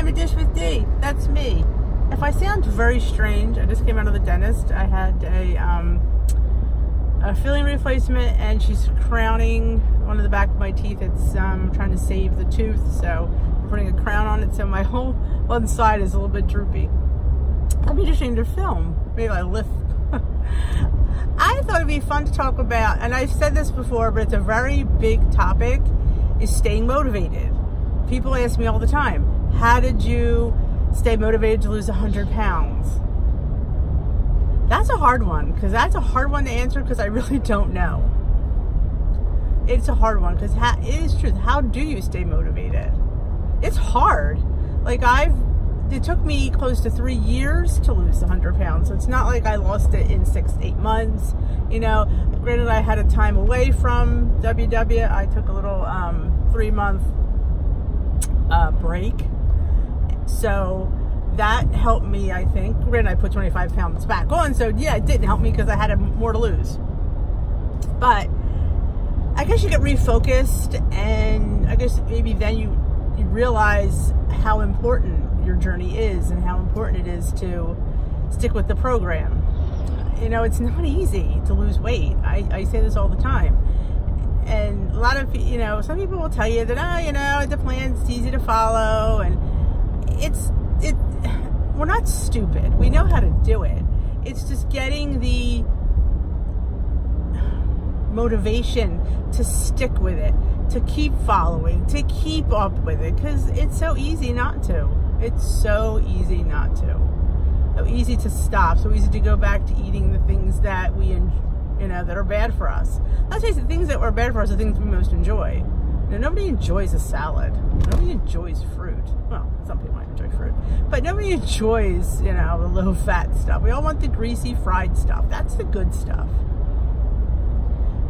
time to dish with D. That's me. If I sound very strange, I just came out of the dentist. I had a filling replacement, and she's crowning one of the back of my teeth. It's trying to save the tooth, so I'm putting a crown on it, so my whole one side is a little bit droopy. I'd be interesting to film. Maybe I lift. I thought it'd be fun to talk about, and I've said this before, but it's a very big topic, is staying motivated. People ask me all the time, how did you stay motivated to lose 100 pounds? That's a hard one, because that's a hard one to answer, because I really don't know. It's a hard one, because it is true. How do you stay motivated? It's hard. Like it took me close to 3 years to lose 100 pounds. So it's not like I lost it in 6 to 8 months. You know, granted I had a time away from WW. I took a little 3-month break. So that helped me, I think. Granted, I put 25 pounds back on. So yeah, it didn't help me because I had more to lose. But I guess you get refocused, and I guess maybe then you realize how important your journey is and how important it is to stick with the program. You know, it's not easy to lose weight. I say this all the time. And a lot of, you know, some people will tell you that, oh, you know, the plan's easy to follow, and we're not stupid. We know how to do it. It's just getting the motivation to stick with it, to keep following, to keep up with it, because it's so easy not to. It's so easy not to. So easy to stop. So easy to go back to eating the things that we, you know, that are bad for us. Let's face it, the things that are bad for us are things we most enjoy. You know, nobody enjoys a salad. Nobody enjoys fruit. Well, some people might enjoy fruit, but nobody enjoys, you know, the low-fat stuff. We all want the greasy, fried stuff. That's the good stuff.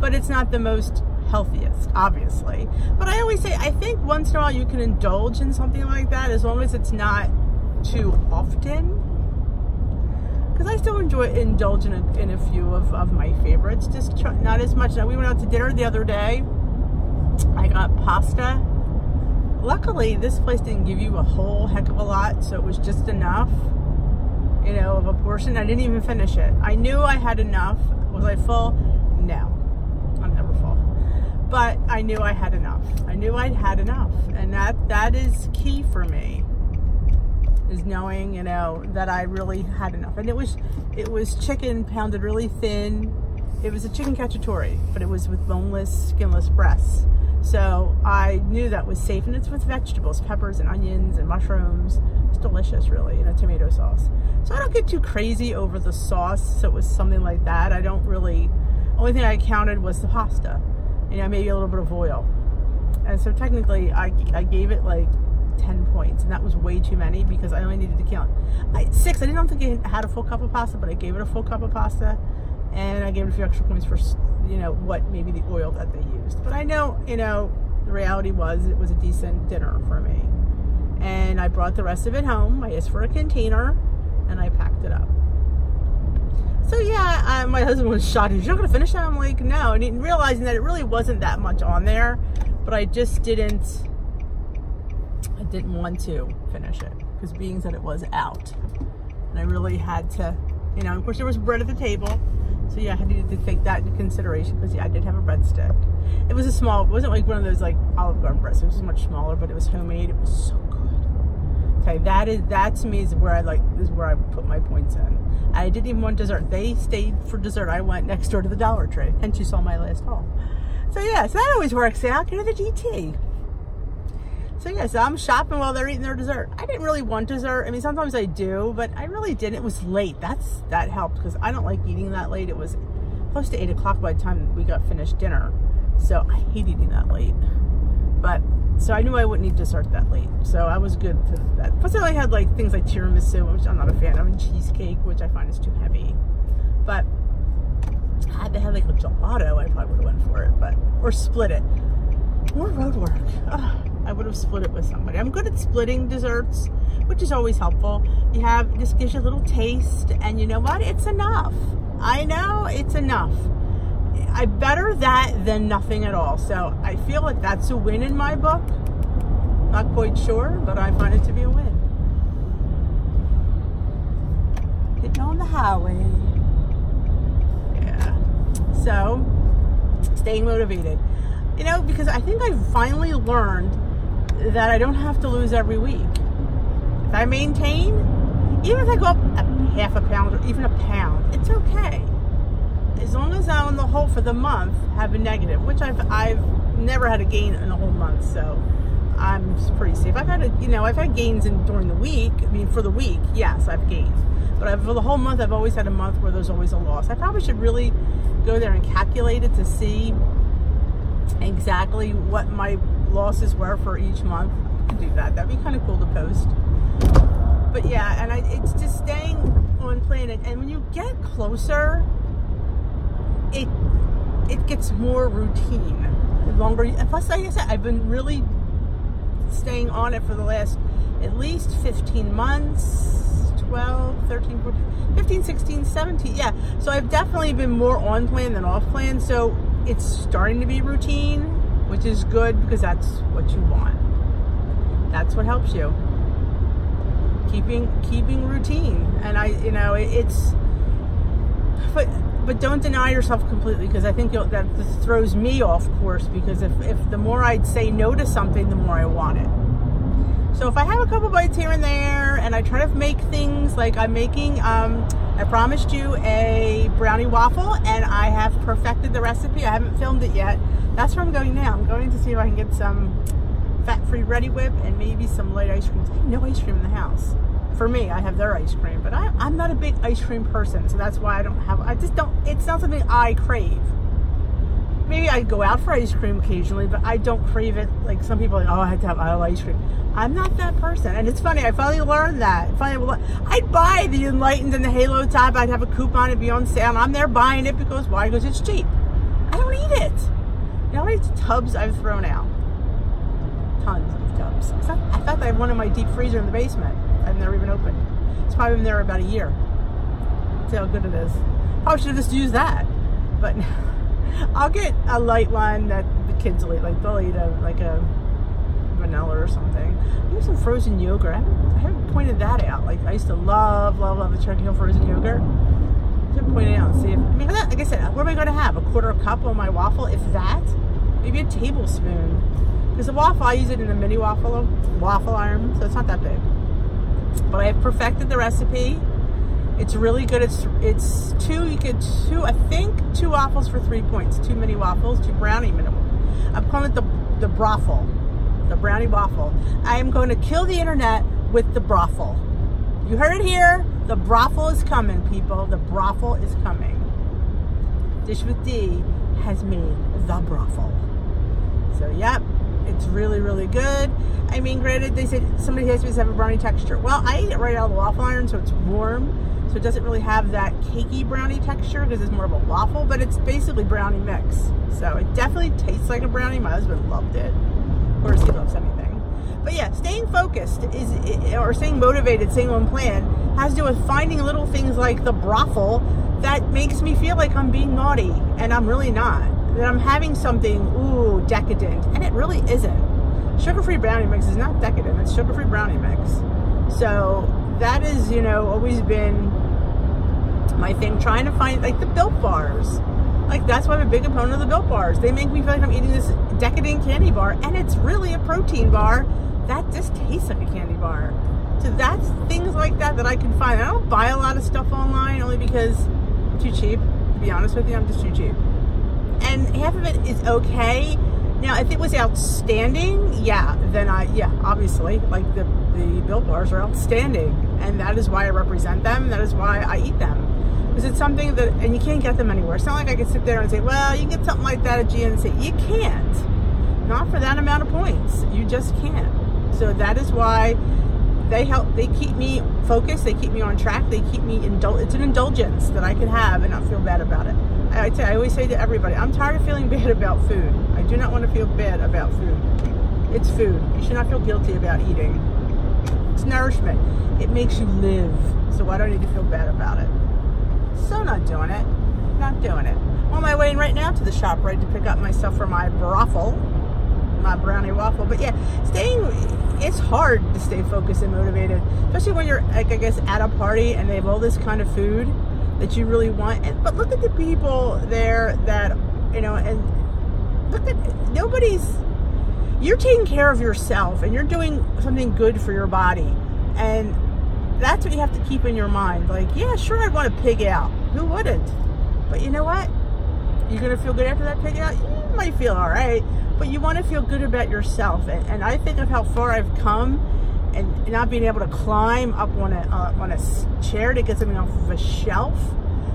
But it's not the most healthiest, obviously. But I always say, I think once in a while you can indulge in something like that, as long as it's not too often. Because I still indulge in a few of my favorites, just not as much. Now, we went out to dinner the other day. I got pasta. Luckily, this place didn't give you a whole heck of a lot, so it was just enough, you know, of a portion. I didn't even finish it. I knew I had enough. Was I full? No. I'm never full. But I knew I had enough. I knew I'd had enough. And that is key for me, is knowing, you know, that I really had enough. And it was chicken pounded really thin. It was a chicken cacciatore, but it was with boneless, skinless breasts. So I knew that was safe, and it's with vegetables, peppers and onions and mushrooms. It's delicious, really, and a tomato sauce. So I don't get too crazy over the sauce. So it was something like that. I don't really, only thing I counted was the pasta, you know, maybe a little bit of oil. And so technically I gave it like 10 points, and that was way too many because I only needed to count 6. I didn't think it had a full cup of pasta, but I gave it a full cup of pasta, and I gave it a few extra points for, you know, what maybe the oil that they used. But I know, you know, the reality was it was a decent dinner for me, and I brought the rest of it home. I asked for a container, and I packed it up. So yeah, my husband was shocked. He was, "You're not gonna finish that?" I'm like, no. And realizing that it really wasn't that much on there, but I just didn't want to finish it because being that it was out, and I really had to, you know, of course there was bread at the table, so yeah, I needed to take that into consideration because yeah, I did have a breadstick. It was a small, it wasn't like one of those like Olive Garden breads, it was much smaller, but it was homemade. It was so good. Okay, that to me is where I put my points in. I didn't even want dessert. They stayed for dessert. I went next door to the Dollar Tree, hence you saw my last haul. So yeah, so that always works out. Go to the GT. So yeah, so I'm shopping while they're eating their dessert. I didn't really want dessert. I mean, sometimes I do, but I really didn't. It was late. That helped because I don't like eating that late. It was close to 8 o'clock by the time we got finished dinner. So I hate eating that late. But, so I knew I wouldn't eat dessert that late. So I was good to that. Plus I only had like things like tiramisu, which I'm not a fan of, and cheesecake, which I find is too heavy. But had they had like a gelato, I probably would have went for it, but, or split it. More road work. Ugh. I would have split it with somebody. I'm good at splitting desserts, which is always helpful. This gives you a little taste, and you know what? It's enough. I know it's enough. I better that than nothing at all. So I feel like that's a win in my book. Not quite sure, but I find it to be a win. Getting on the highway. Yeah. So, staying motivated. You know, because I think I finally learned that I don't have to lose every week. If I maintain, even if I go up half a pound or even a pound, it's okay. As long as I, on the whole, for the month, have a negative, which I've never had a gain in a whole month, so I'm pretty safe. I've had gains during the week. I mean, for the week, yes, I've gained. But for the whole month, I've always had a month where there's always a loss. I probably should really go there and calculate it to see exactly what my losses were for each month. I could do that. That'd be kind of cool to post. But yeah, and it's just staying on plan. And when you get closer, it gets more routine. The longer, and plus, like I said, I've been really staying on it for the last at least 15 months, 12, 13, 14, 15, 16, 17. Yeah, so I've definitely been more on plan than off plan. So it's starting to be routine, which is good because that's what you want. That's what helps you. Keeping routine. And but don't deny yourself completely, because I think that throws me off course, because if the more I'd say no to something, the more I want it. So if I have a couple bites here and there, and I try to make things like I'm making, I promised you a brownie waffle, and I have perfected the recipe. I haven't filmed it yet. That's where I'm going now. I'm going to see if I can get some fat-free Reddi-wip and maybe some light ice cream. I have no ice cream in the house. For me, I have their ice cream, but I'm not a big ice cream person, so that's why it's not something I crave. Maybe I go out for ice cream occasionally, but I don't crave it like some people are like, oh, I have to have ice cream. I'm not that person. And it's funny, I finally learned that. I'd buy the Enlightened and the Halo Top. I'd have a coupon, it'd be on sale, and I'm there buying it because why? Because it's cheap. I don't eat it. You know how many tubs I've thrown out? Tons of tubs. I thought I had one in my deep freezer in the basement. I've never even opened. It's probably been there about a year. See how good it is. Probably should have just used that. But I'll get a light one that the kids will eat. Like they'll eat like a vanilla or something. Maybe some frozen yogurt. I haven't pointed that out. Like I used to love the Turkey Hill frozen yogurt. I should point it out and see if, I mean, like I said, what am I going to have? A quarter cup on my waffle, if that? Maybe a tablespoon. Because the waffle, I use it in a mini waffle iron, so it's not that big. But I have perfected the recipe. It's really good. It's I think two waffles for 3 points. 2 mini waffles, 2 brownie minimum. I'm calling it the brothel, the brownie waffle. I am going to kill the internet with the brothel. You heard it here. The brothel is coming, people. The brothel is coming. Dish with D has made the brothel. So, yep. It's really, really good. I mean, granted, they said somebody has to have a brownie texture. Well, I ate it right out of the waffle iron, so it's warm. So it doesn't really have that cakey brownie texture because it's more of a waffle, but it's basically brownie mix. So it definitely tastes like a brownie. My husband loved it. Of course, he loves anything. But yeah, staying focused or staying motivated, staying on plan, has to do with finding little things like the brothel that makes me feel like I'm being naughty, and I'm really not. That I'm having something, ooh, decadent, and it really isn't. Sugar-free brownie mix is not decadent, it's sugar-free brownie mix. So that is, always been my thing, trying to find, like, the Built Bars. Like, that's why I'm a big opponent of the Built Bars. They make me feel like I'm eating this decadent candy bar, and it's really a protein bar that just tastes like a candy bar. So that's things like that I can find. I don't buy a lot of stuff online, only because I'm too cheap. To be honest with you, I'm just too cheap. And half of it is okay. Now, if it was outstanding, then obviously, like the Built Bars are outstanding. And that is why I represent them. That is why I eat them. Because it's something that, and you can't get them anywhere. It's not like I can sit there and say, well, you can get something like that at GNC. You can't. Not for that amount of points. You just can't. So that is why they keep me focused. They keep me on track. They keep me, it's an indulgence that I can have and not feel bad about it. I always say to everybody, I'm tired of feeling bad about food. I do not want to feel bad about food. It's food. You should not feel guilty about eating. It's nourishment. It makes you live. So why do I need to feel bad about it? So not doing it. Not doing it. I'm on my way in right now to the ShopRite to pick up my stuff for my brothel, my brownie waffle. But yeah, staying it's hard to stay focused and motivated, especially when you're, like, I guess, at a party and they have all this kind of food that you really want. But look at the people there that, you know, and look at, you're taking care of yourself and you're doing something good for your body. And that's what you have to keep in your mind. Like, yeah, sure, I'd want to pig out. Who wouldn't? But you know what? You're going to feel good after that pig out? You might feel all right, but you want to feel good about yourself. And I think of how far I've come, and not being able to climb up on a chair to get something off of a shelf.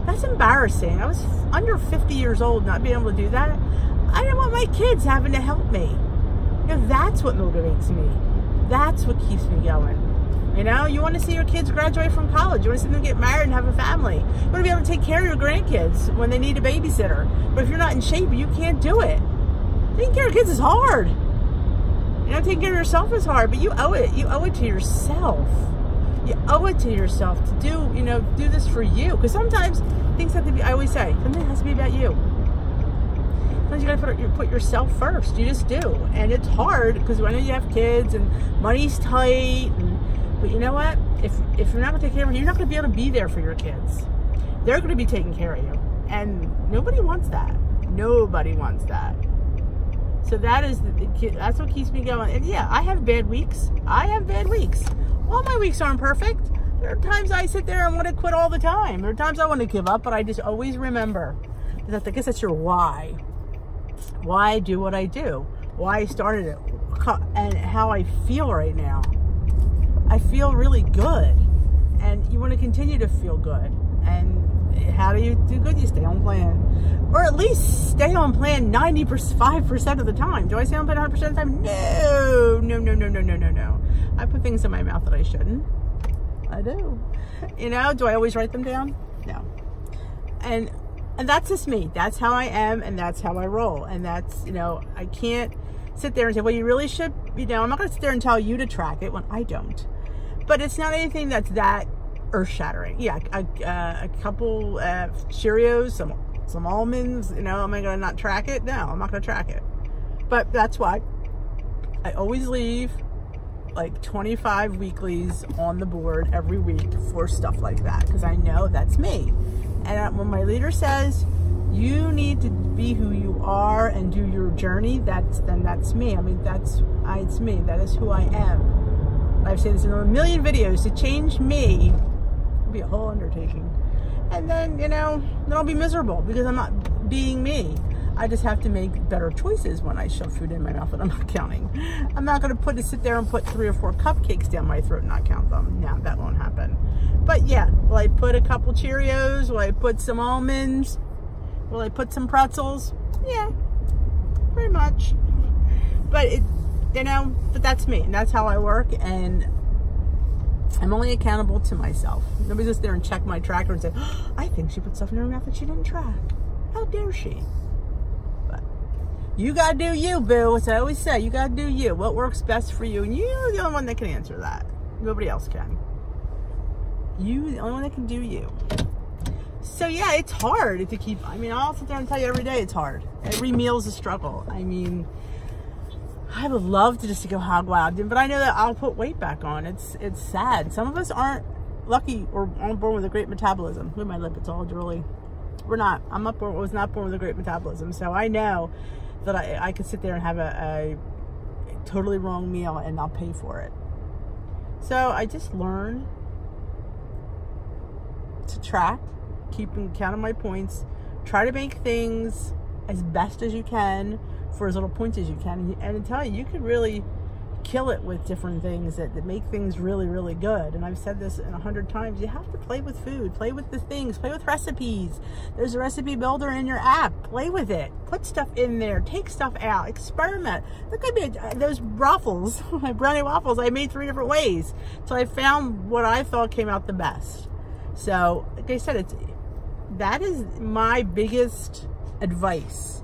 That's embarrassing. I was under 50 years old, not being able to do that. I don't want my kids having to help me. You know, that's what motivates me. That's what keeps me going. You know, you want to see your kids graduate from college. You want to see them get married and have a family. You want to be able to take care of your grandkids when they need a babysitter. But if you're not in shape, you can't do it. Taking care of kids is hard. You know, taking care of yourself is hard, but you owe it. You owe it to yourself. You owe it to yourself to do, you know, do this for you. Because sometimes things have to be, I always say, something has to be about you. Sometimes you gotta put yourself first. You just do. And it's hard because I know you have kids and money's tight. But you know what? If you're not gonna take care of them, you're not gonna be able to be there for your kids. They're gonna be taking care of you. And nobody wants that. Nobody wants that. So that's what keeps me going. And yeah, I have bad weeks. I have bad weeks. All my weeks aren't perfect. There are times I sit there and want to quit all the time. There are times I want to give up, but I just always remember that I guess that's your why. Why I do what I do. Why I started it. And how I feel right now. I feel really good. And you want to continue to feel good. And how do you do good? You stay on plan. Or at least stay on plan 95% of the time. Do I stay on plan 100% of the time? No. No, no, no, no, no, no, no. I put things in my mouth that I shouldn't. I do. You know, do I always write them down? No. And that's just me. That's how I am, and that's how I roll. And that's, you know, I can't sit there and say, well, you really should, you know, I'm not going to sit there and tell you to track it when I don't. But it's not anything that's that earth-shattering. Yeah, a couple Cheerios, some almonds, you know, am I going to not track it? No, I'm not going to track it. But that's why I always leave like 25 weeklies on the board every week for stuff like that, because I know that's me. And when my leader says you need to be who you are and do your journey, then that's me. I mean, it's me. That is who I am. I've said this in a million videos. To change me would be a whole undertaking. And then, you know, then I'll be miserable because I'm not being me. I just have to make better choices when I shove food in my mouth that I'm not counting. I'm not going to sit there and put 3 or 4 cupcakes down my throat and not count them. No, that won't happen. But yeah, will I put a couple Cheerios? Will I put some almonds? Will I put some pretzels? Yeah, pretty much. But you know, but that's me, and that's how I work, and I'm only accountable to myself. Nobody's just there and check my tracker and say, oh, I think she put stuff in her mouth that she didn't track. How dare she? But you gotta do you, boo. As I always say, you gotta do you. What works best for you, and you're the only one that can answer that. Nobody else can. You, the only one that can do you. So yeah, it's hard to keep, I mean, I'll sit there and tell you every day it's hard. Every meal is a struggle. I mean, I would love to just go hog wild, but I know that I'll put weight back on. It's sad. Some of us aren't lucky or aren't born with a great metabolism. Look at my lip, it's all drooly. We're not. Was not born with a great metabolism. So I know that I could sit there and have a totally wrong meal and I'll pay for it. So I just learned to track, keep count of my points, try to make things as best as you can for as little points as you can, and I tell you, you could really kill it with different things that make things really, really good. And I've said this 100 times, you have to play with food, play with the things, play with recipes. There's a recipe builder in your app. Play with it, put stuff in there, take stuff out, experiment. Look at me, those waffles, my brownie waffles, I made 3 different ways. So I found what I thought came out the best. So like I said, that is my biggest advice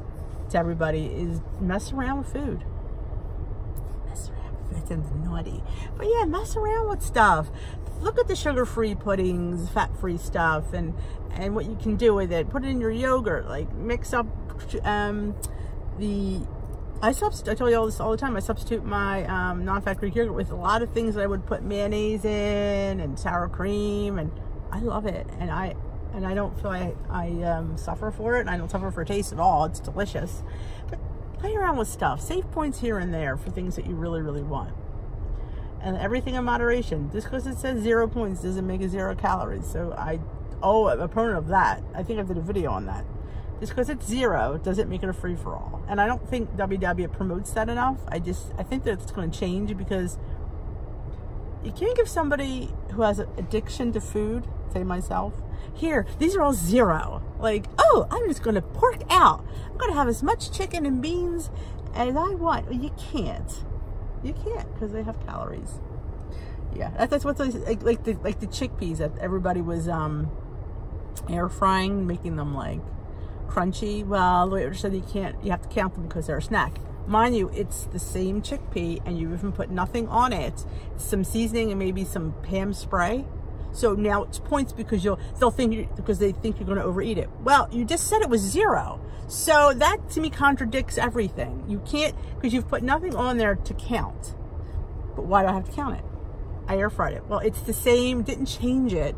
to everybody, is mess around with food. Mess around with food. That sounds naughty. But yeah, mess around with stuff. Look at the sugar-free puddings, fat-free stuff, and what you can do with it. Put it in your yogurt. Like, mix up the I tell you all this all the time. I substitute my non-fat Greek yogurt with a lot of things that I would put mayonnaise in and sour cream, and I love it. And I don't feel I suffer for it, and I don't suffer for taste at all. It's delicious. But play around with stuff. Save points here and there for things that you really, really want. And everything in moderation. Just because it says 0 points doesn't make it 0 calories. So I'm a proponent of that. I think I did a video on that. Just because it's 0 doesn't make it a free-for-all. And I don't think WW promotes that enough. I think that it's going to change, because you can't give somebody who has an addiction to food, say myself, here, these are all 0. Like, oh, I'm just going to pork out. I'm going to have as much chicken and beans as I want. Well, you can't. You can't, because they have calories. Yeah, that's what's like the chickpeas that everybody was air frying, making them like crunchy. Well, the way it said you have to count them because they're a snack. Mind you, it's the same chickpea, and you even put nothing on it. Some seasoning and maybe some Pam spray. So now it's points because they think you're going to overeat it. Well, you just said it was 0. So that to me contradicts everything. You can't, because you've put nothing on there to count. But why do I have to count it? I air fried it. Well, it's the same, didn't change it.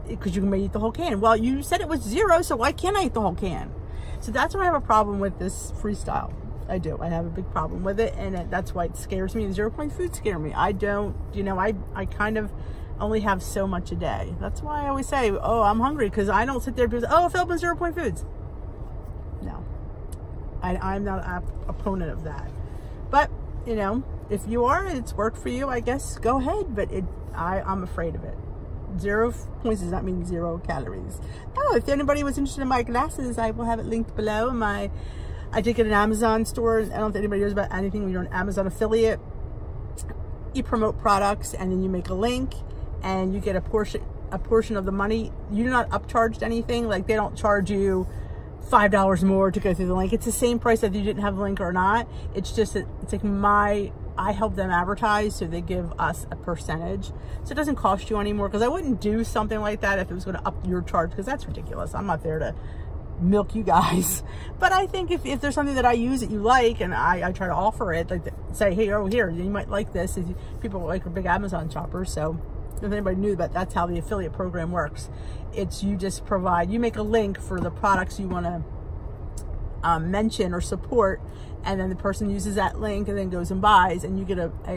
Because you can eat the whole can. Well, you said it was 0, so why can't I eat the whole can? So that's why I have a problem with this freestyle. I do. I have a big problem with it, and that's why it scares me. 0 point foods scare me. I don't, I kind of only have so much a day. That's why I always say, oh, I'm hungry, because I don't sit there and oh, fill up with 0 point foods. No. I'm not an opponent of that. But, if you are, it's worked for you, I guess, go ahead. But I'm afraid of it. 0 points does not mean 0 calories. Oh, if anybody was interested in my glasses, I will have it linked below. I did get an Amazon store. I don't know if anybody knows about anything. When you're an Amazon affiliate, you promote products, and then you make a link, and you get a portion of the money. You're not upcharged anything. Like, they don't charge you $5 more to go through the link. It's the same price if you didn't have the link or not. It's just that it's like I help them advertise, so they give us a percentage. So it doesn't cost you anymore, because I wouldn't do something like that if it was going to up your charge, because that's ridiculous. I'm not there to milk you guys. But I think if there's something that I use that you like, and I try to offer it, like say, hey, oh, here, you might like this. People like are big Amazon shoppers, so if anybody knew that, that's how the affiliate program works. It's you just you make a link for the products you want to mention or support, and then the person uses that link and then goes and buys, and you get I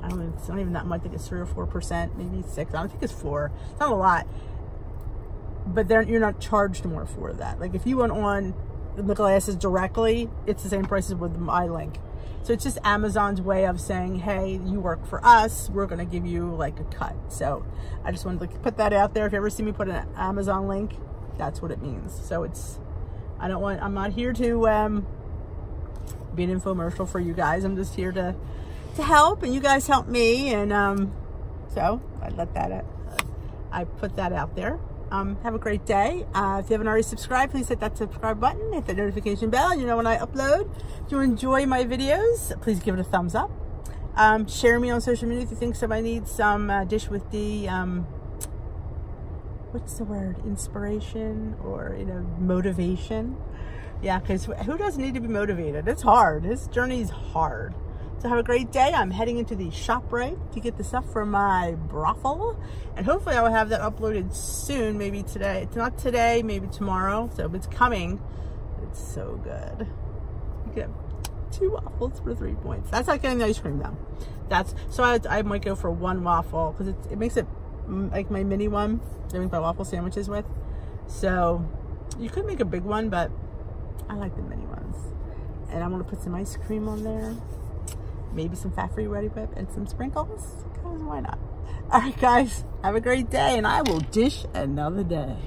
don't know, it's not even that much. I think it's 3 or 4%, maybe 6. I don't think it's 4. It's not a lot. But you're not charged more for that. Like, if you went on the glasses directly, it's the same price as with my link. So it's just Amazon's way of saying, hey, you work for us, we're going to give you like a cut. So I just wanted to put that out there. If you ever see me put an Amazon link, that's what it means. So I'm not here to be an infomercial for you guys. I'm just here to help, and you guys help me. And so I put that out there. Have a great day. If you haven't already subscribed, please hit that subscribe button, hit the notification bell, you know when I upload. If you enjoy my videos, please give it a thumbs up. Share me on social media if you think somebody needs some Dish with D, what's the word, inspiration, or motivation. Yeah, because who doesn't need to be motivated? It's hard. This journey is hard. So have a great day. I'm heading into the ShopRite to get the stuff for my brothel, and hopefully I will have that uploaded soon, maybe today. It's not today, maybe tomorrow, so it's coming. It's so good. You get 2 waffles for 3 points. That's like getting the ice cream though. So I might go for 1 waffle, because it makes it like my mini one I make my waffle sandwiches with. So you could make a big one, but I like the mini ones. And I'm gonna put some ice cream on there. Maybe some fat-free Ready Whip and some sprinkles, because why not? All right, guys, have a great day, and I will dish another day.